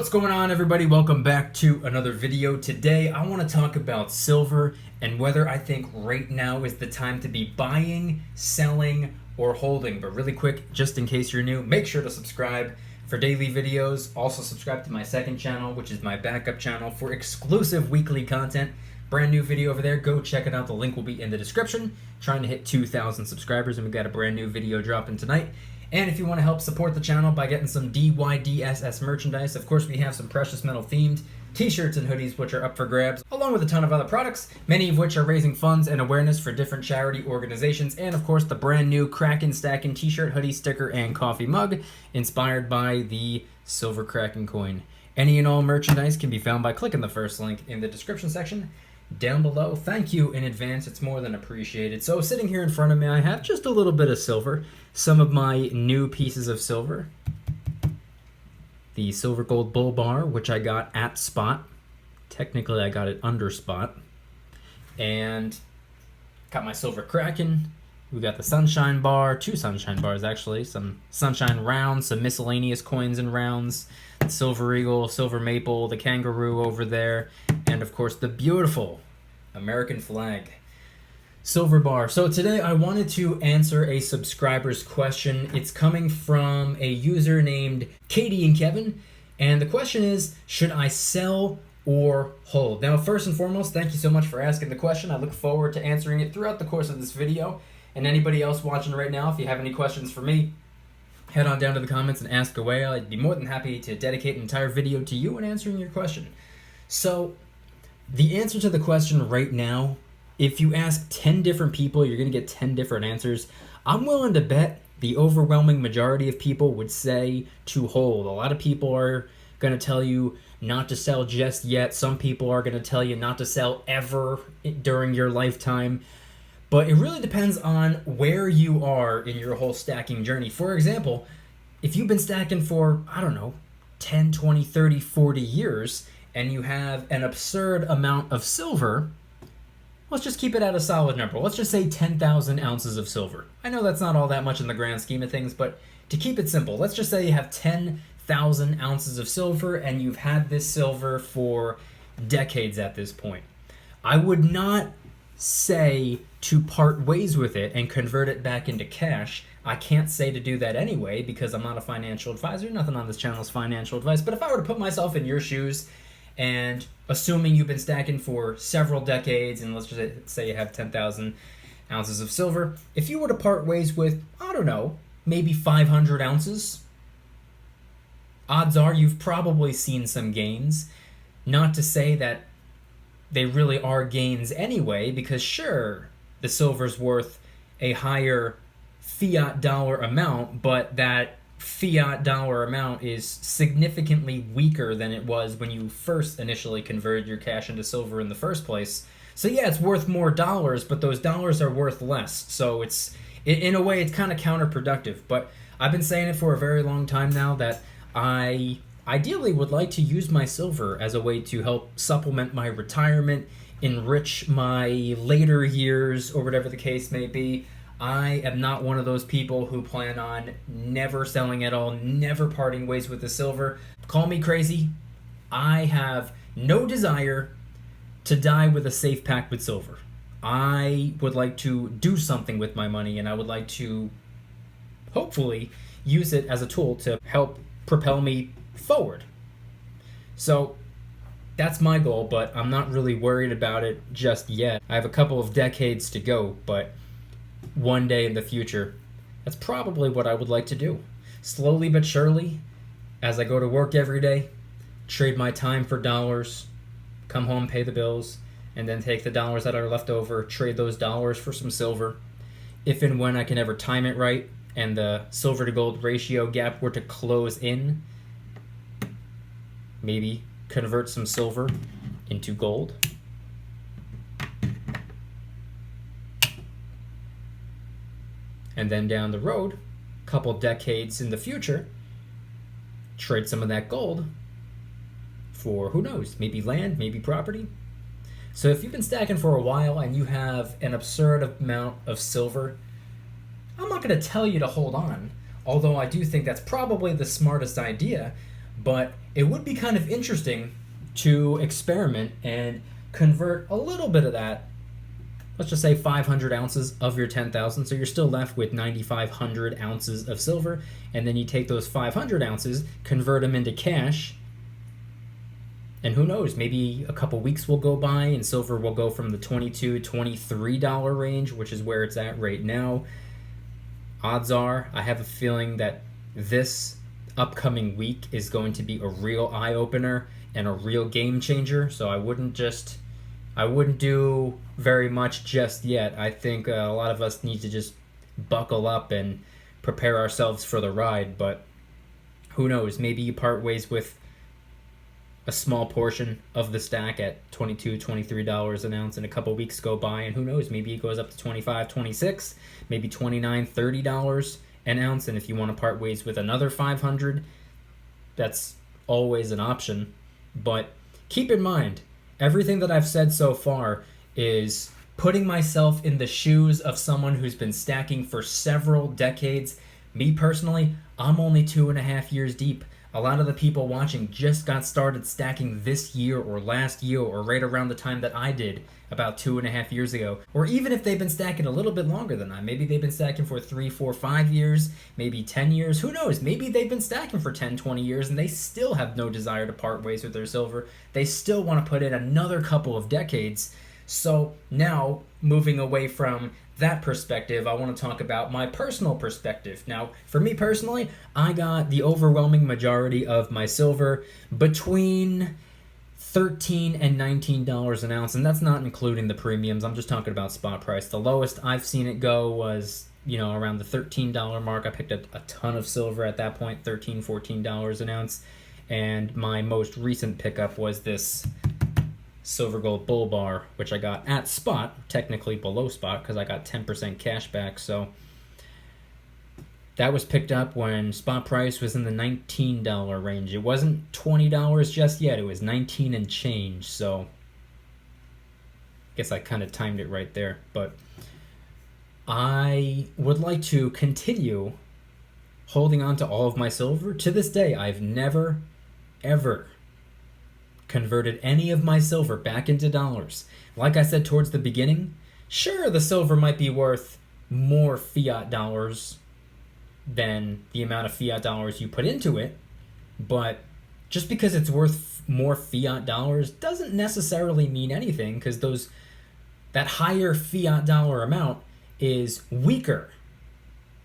What's going on, everybody? Welcome back to another video. Today I want to talk about silver and whether I think right now is the time to be buying, selling, or holding. But really quick, just in case you're new, make sure to subscribe for daily videos. Also subscribe to my second channel, which is my backup channel, for exclusive weekly content. Brand new video over there. Go check it out. The link will be in the description. Trying to hit 2,000 subscribers, and we got a brand new video dropping tonight. And if you want to help support the channel by getting some DYDSS merchandise, of course we have some precious metal themed t-shirts and hoodies which are up for grabs, along with a ton of other products, many of which are raising funds and awareness for different charity organizations, and of course the brand new Kraken Stacking t-shirt, hoodie, sticker, and coffee mug, inspired by the silver Kraken coin. Any and all merchandise can be found by clicking the first link in the description section down below. Thank you in advance, it's more than appreciated. So sitting here in front of me, I have just a little bit of silver, some of my new pieces of silver. The silver gold bull bar, which I got at spot. Technically I got it under spot. And got my silver Kraken. We got the sunshine bar, two sunshine bars actually, some sunshine rounds, some miscellaneous coins and rounds, silver eagle, silver maple, the kangaroo over there, and of course the beautiful American flag silver bar. So today I wanted to answer a subscriber's question. It's coming from a user named Katie and Kevin, and the question is, should I sell or hold? Now, first and foremost, thank you so much for asking the question. I look forward to answering it throughout the course of this video. And anybody else watching right now, if you have any questions for me, head on down to the comments and ask away. I'd be more than happy to dedicate an entire video to you and answering your question. So, the answer to the question right now, if you ask 10 different people, you're going to get 10 different answers. I'm willing to bet the overwhelming majority of people would say to hold. A lot of people are going to tell you not to sell just yet. Some people are going to tell you not to sell ever during your lifetime. But it really depends on where you are in your whole stacking journey. For example, if you've been stacking for, I don't know, 10, 20, 30, 40 years, and you have an absurd amount of silver, let's just keep it at a solid number. Let's just say 10,000 ounces of silver. I know that's not all that much in the grand scheme of things, but to keep it simple, let's just say you have 10,000 ounces of silver and you've had this silver for decades at this point. I would not say to part ways with it and convert it back into cash. I can't say to do that anyway because I'm not a financial advisor. Nothing on this channel is financial advice. But if I were to put myself in your shoes, and assuming you've been stacking for several decades, and let's just say you have 10,000 ounces of silver, if you were to part ways with, I don't know, maybe 500 ounces, odds are you've probably seen some gains. Not to say that they really are gains anyway, because sure, the silver's worth a higher fiat dollar amount, but that fiat dollar amount is significantly weaker than it was when you first initially converted your cash into silver in the first place. So yeah, it's worth more dollars, but those dollars are worth less. So it's, in a way, it's kind of counterproductive. But I've been saying it for a very long time now that I ideally would like to use my silver as a way to help supplement my retirement, enrich my later years, or whatever the case may be. I am not one of those people who plan on never selling at all, never parting ways with the silver. Call me crazy. I have no desire to die with a safe pack with silver. I would like to do something with my money, and I would like to hopefully use it as a tool to help propel me forward. So that's my goal, but I'm not really worried about it just yet. I have a couple of decades to go, but one day in the future, that's probably what I would like to do. Slowly but surely, as I go to work every day, trade my time for dollars, come home, pay the bills, and then take the dollars that are left over, trade those dollars for some silver. If and when I can ever time it right, and the silver to gold ratio gap were to close in, maybe convert some silver into gold. And then down the road, a couple decades in the future, trade some of that gold for, who knows, maybe land, maybe property. So if you've been stacking for a while and you have an absurd amount of silver, I'm not going to tell you to hold on, although I do think that's probably the smartest idea. But it would be kind of interesting to experiment and convert a little bit of that, let's just say 500 ounces of your 10,000, so you're still left with 9,500 ounces of silver, and then you take those 500 ounces, convert them into cash, and who knows, maybe a couple weeks will go by and silver will go from the $22, $23 range, which is where it's at right now. Odds are, I have a feeling that this upcoming week is going to be a real eye-opener and a real game changer, so I wouldn't do very much just yet. I think a lot of us need to just buckle up and prepare ourselves for the ride, but who knows, maybe you part ways with a small portion of the stack at $22, $23 an ounce, and a couple weeks go by, and who knows, maybe it goes up to $25, $26, maybe $29, $30 an ounce, and if you want to part ways with another 500, that's always an option. But keep in mind, everything that I've said so far is putting myself in the shoes of someone who's been stacking for several decades. Me personally, I'm only 2.5 years deep. A lot of the people watching just got started stacking this year or last year or right around the time that I did about 2.5 years ago. Or even if they've been stacking a little bit longer than I. Maybe they've been stacking for 3, 4, 5 years, maybe 10 years. Who knows? Maybe they've been stacking for 10, 20 years and they still have no desire to part ways with their silver. They still want to put in another couple of decades. So now, moving away from that perspective, I want to talk about my personal perspective. Now, for me personally, I got the overwhelming majority of my silver between $13 and $19 an ounce, and that's not including the premiums. I'm just talking about spot price. The lowest I've seen it go was, around the $13 mark. I picked up a ton of silver at that point, $13, $14 an ounce, and my most recent pickup was this silver gold bull bar, which I got at spot, technically below spot because I got 10% cash back. So that was picked up when spot price was in the $19 range. It wasn't $20 just yet, it was 19 and change. So I guess I kind of timed it right there. But I would like to continue holding on to all of my silver. To this day, I've never, ever converted any of my silver back into dollars. Like I said towards the beginning, sure, the silver might be worth more fiat dollars than the amount of fiat dollars you put into it, but just because it's worth more fiat dollars doesn't necessarily mean anything, because that higher fiat dollar amount is weaker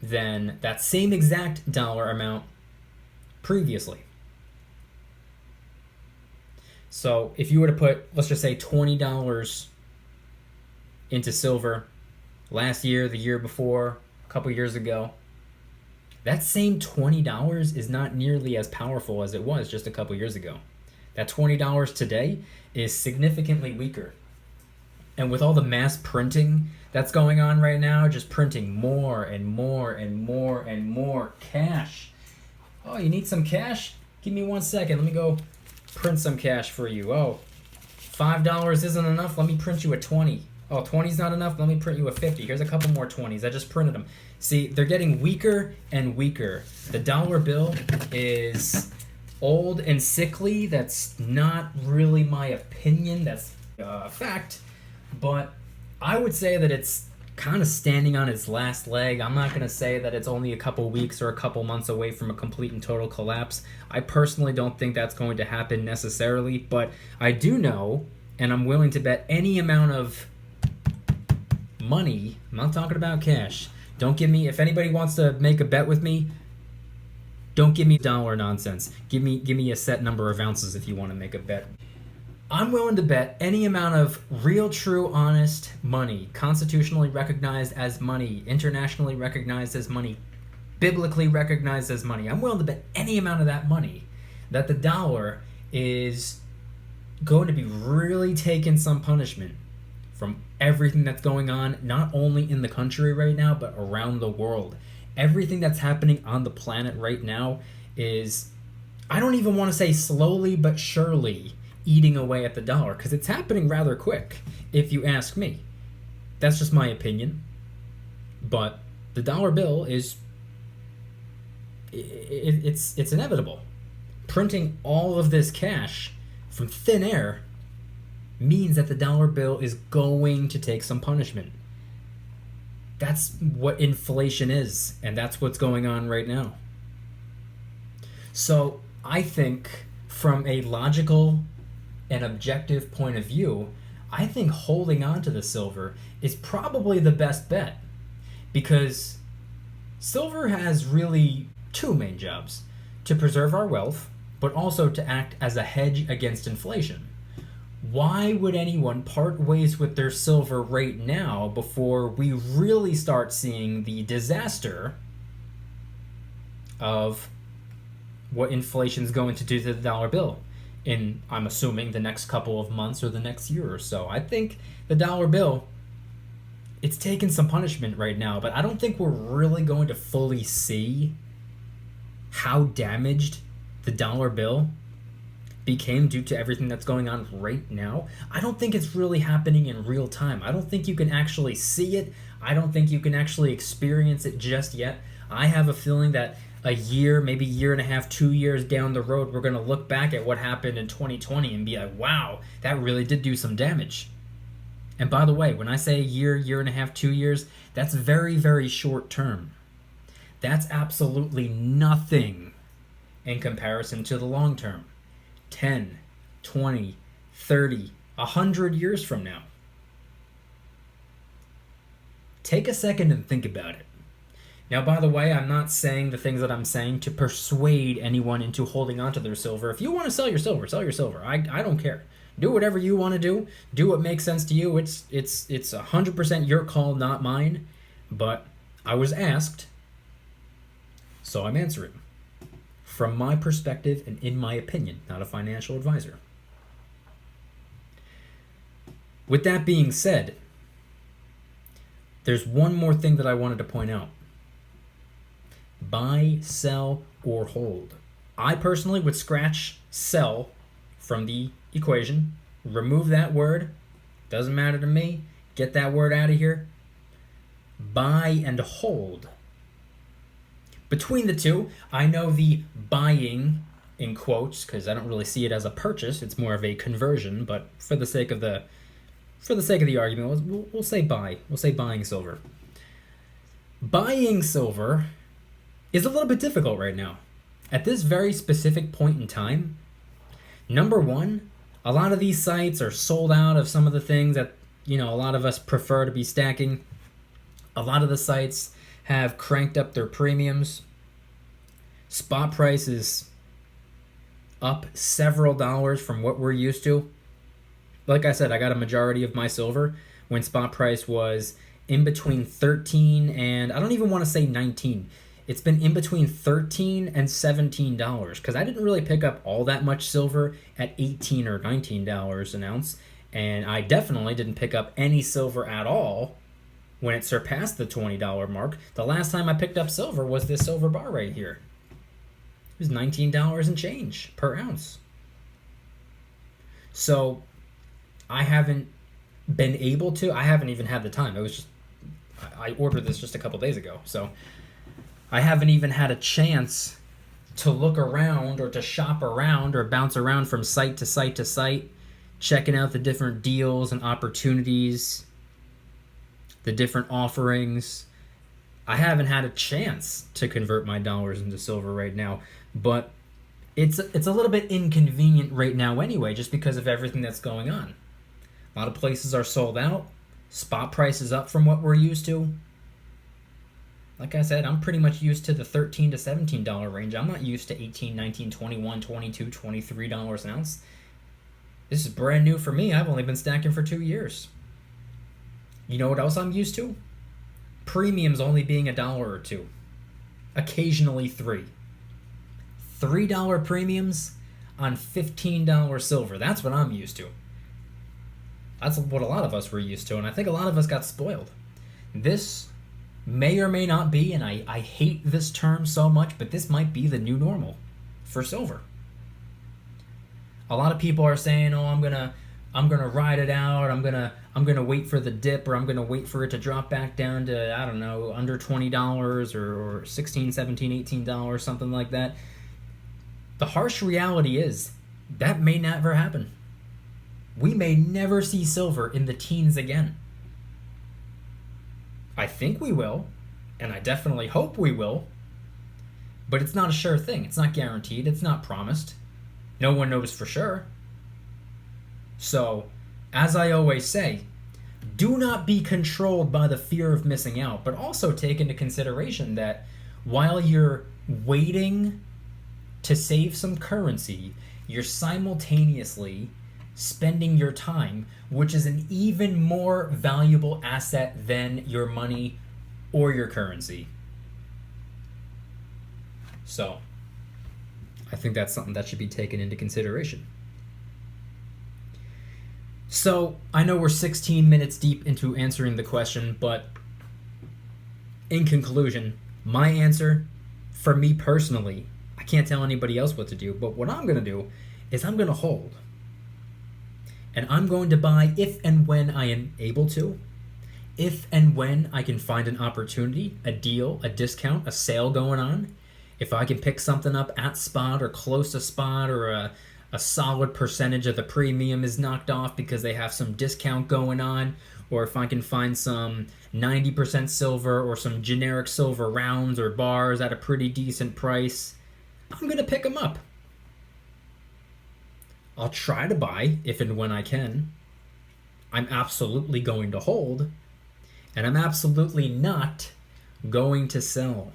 than that same exact dollar amount previously. So if you were to put, let's just say, $20 into silver last year, the year before, a couple years ago, that same $20 is not nearly as powerful as it was just a couple years ago. That $20 today is significantly weaker. And with all the mass printing that's going on right now, just printing more and more and more and more cash. Oh, you need some cash? Give me 1 second. Let me go print some cash for you. Oh, $5 isn't enough? Let me print you a 20. Oh, 20's not enough? Let me print you a 50. Here's a couple more 20s. I just printed them. See, they're getting weaker and weaker. The dollar bill is old and sickly. That's not really my opinion. That's a fact. But I would say that it's kind of standing on its last leg. I'm not going to say that it's only a couple weeks or a couple months away from a complete and total collapse. I personally don't think that's going to happen necessarily, but I do know, and I'm willing to bet any amount of money, I'm not talking about cash. Don't give me, if anybody wants to make a bet with me, don't give me dollar nonsense. Give me a set number of ounces if you want to make a bet. I'm willing to bet any amount of real, true, honest money, constitutionally recognized as money, internationally recognized as money, biblically recognized as money. I'm willing to bet any amount of that money that the dollar is going to be really taking some punishment from everything that's going on, not only in the country right now, but around the world. Everything that's happening on the planet right now is, I don't even want to say slowly, but surely eating away at the dollar, because it's happening rather quick, if you ask me. That's just my opinion. But the dollar bill is, it's inevitable. Printing all of this cash from thin air means that the dollar bill is going to take some punishment. That's what inflation is, and that's what's going on right now. So I think from a logical and objective point of view, I think holding on to the silver is probably the best bet, because silver has really two main jobs: to preserve our wealth, but also to act as a hedge against inflation. Why would anyone part ways with their silver right now before we really start seeing the disaster of what inflation's going to do to the dollar bill in, I'm assuming, the next couple of months or the next year or so? I think the dollar bill, it's taken some punishment right now, but I don't think we're really going to fully see how damaged the dollar bill became due to everything that's going on right now. I don't think it's really happening in real time. I don't think you can actually see it. I don't think you can actually experience it just yet. I have a feeling that a year, maybe year and a half, 2 years down the road, we're going to look back at what happened in 2020 and be like, wow, that really did do some damage. And by the way, when I say a year, year and a half, 2 years, that's very, very short term. That's absolutely nothing in comparison to the long term. 10, 20, 30, 100 years from now. Take a second and think about it. Now, by the way, I'm not saying the things that I'm saying to persuade anyone into holding on to their silver. If you want to sell your silver, sell your silver. I don't care. Do whatever you want to do. Do what makes sense to you. It's 100% your call, not mine. But I was asked, so I'm answering. From my perspective and in my opinion, not a financial advisor. With that being said, there's one more thing that I wanted to point out. Buy, sell, or hold. I personally would scratch sell from the equation. Remove that word. Doesn't matter to me. Get that word out of here. Buy and hold. Between the two, I know the buying, in quotes, because I don't really see it as a purchase, it's more of a conversion, but for the sake of the argument, we'll say buy. We'll say buying silver. Buying silver is a little bit difficult right now. At this very specific point in time, number one, a lot of these sites are sold out of some of the things that, a lot of us prefer to be stacking. A lot of the sites have cranked up their premiums. Spot price is up several dollars from what we're used to. Like I said, I got a majority of my silver when spot price was in between 13 and I don't even want to say 19. It's been in between $13 and $17 because I didn't really pick up all that much silver at $18 or $19 an ounce, and I definitely didn't pick up any silver at all when it surpassed the $20 mark. The last time I picked up silver was this silver bar right here. It was $19 and change per ounce. So I haven't been able to, I haven't even had the time. I ordered this just a couple days ago. So I haven't even had a chance to look around or to shop around or bounce around from site to site to site, checking out the different deals and opportunities, the different offerings. I haven't had a chance to convert my dollars into silver right now, but it's a little bit inconvenient right now anyway, just because of everything that's going on. A lot of places are sold out. Spot price is up from what we're used to. Like I said, I'm pretty much used to the $13 to $17 range. I'm not used to $18, $19, $21, $22, $23 an ounce. This is brand new for me. I've only been stacking for 2 years. You know what else I'm used to? Premiums only being $1 or $2. Occasionally $3. $3 premiums on $15 silver. That's what I'm used to. That's what a lot of us were used to, and I think a lot of us got spoiled. This may or may not be, and I hate this term so much, but this might be the new normal for silver. A lot of people are saying, "Oh, I'm gonna ride it out. I'm gonna wait for the dip, or I'm gonna wait for it to drop back down to, I don't know, under $20 or $16, $17, $18, something like that." The harsh reality is that may never happen. We may never see silver in the teens again. I think we will, and I definitely hope we will, but it's not a sure thing. It's not guaranteed. It's not promised. No one knows for sure. So, as I always say, do not be controlled by the fear of missing out, but also take into consideration that while you're waiting to save some currency, you're simultaneously spending your time, which is an even more valuable asset than your money or your currency. So, I think that's something that should be taken into consideration. So, I know we're 16 minutes deep into answering the question, but in conclusion, my answer, for me personally, I can't tell anybody else what to do, but what I'm going to do is I'm going to hold. And I'm going to buy if and when I am able to, if and when I can find an opportunity, a deal, a discount, a sale going on. If I can pick something up at spot or close to spot, or a solid percentage of the premium is knocked off because they have some discount going on, or if I can find some 90% silver or some generic silver rounds or bars at a pretty decent price, I'm going to pick them up. I'll try to buy if and when I can. I'm absolutely going to hold, and I'm absolutely not going to sell.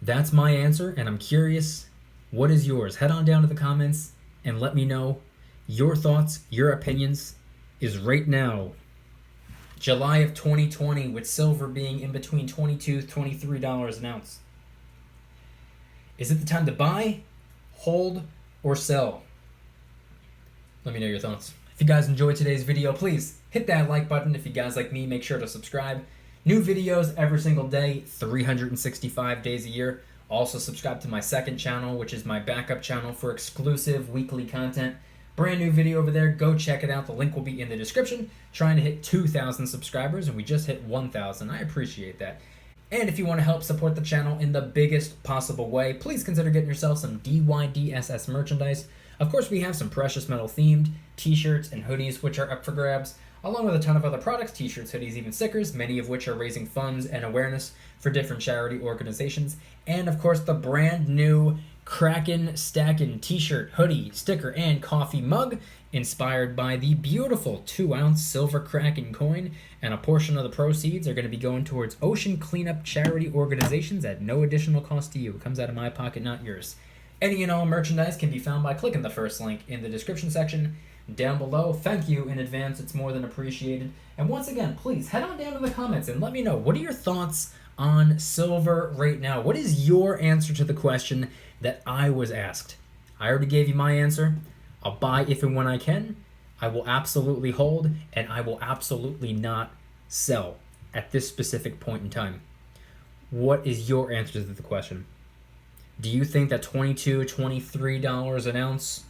That's my answer, and I'm curious, what is yours? Head on down to the comments and let me know your thoughts, your opinions. Is right now, July of 2020, with silver being in between $22, $23 an ounce. Is it the time to buy, hold, or sell? Let me know your thoughts. If you guys enjoyed today's video, please hit that like button. If you guys like me, make sure to subscribe. New videos every single day, 365 days a year. Also subscribe to my second channel, which is my backup channel for exclusive weekly content. Brand new video over there. Go check it out. The link will be in the description. Trying to hit 2,000 subscribers, and we just hit 1,000. I appreciate that. And if you want to help support the channel in the biggest possible way, please consider getting yourself some DYDSS merchandise. Of course, we have some precious metal themed t-shirts and hoodies, which are up for grabs, along with a ton of other products, t-shirts, hoodies, even stickers, many of which are raising funds and awareness for different charity organizations. And of course, the brand new Kraken Stackin' t-shirt, hoodie, sticker, and coffee mug, inspired by the beautiful 2-ounce silver Kraken coin, and a portion of the proceeds are going to be going towards ocean cleanup charity organizations at no additional cost to you. It comes out of my pocket, not yours. Any and all merchandise can be found by clicking the first link in the description section down below. Thank you in advance, it's more than appreciated. And once again, please head on down to the comments and let me know, what are your thoughts on silver right now? What is your answer to the question that I was asked? I already gave you my answer. I'll buy if and when I can. I will absolutely hold, and I will absolutely not sell at this specific point in time. What is your answer to the question? Do you think that $22, $23 an ounce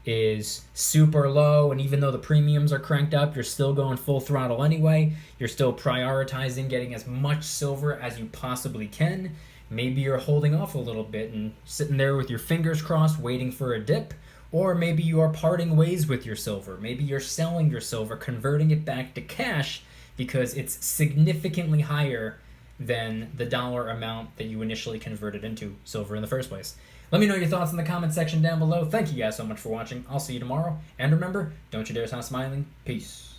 is super low, and even though the premiums are cranked up, you're still going full throttle anyway? You're still prioritizing getting as much silver as you possibly can? Maybe you're holding off a little bit and sitting there with your fingers crossed waiting for a dip. Or maybe you are parting ways with your silver. Maybe you're selling your silver, converting it back to cash because it's significantly higher than the dollar amount that you initially converted into silver in the first place. Let me know your thoughts in the comment section down below. Thank you guys so much for watching. I'll see you tomorrow. And remember, don't you dare stop smiling. Peace.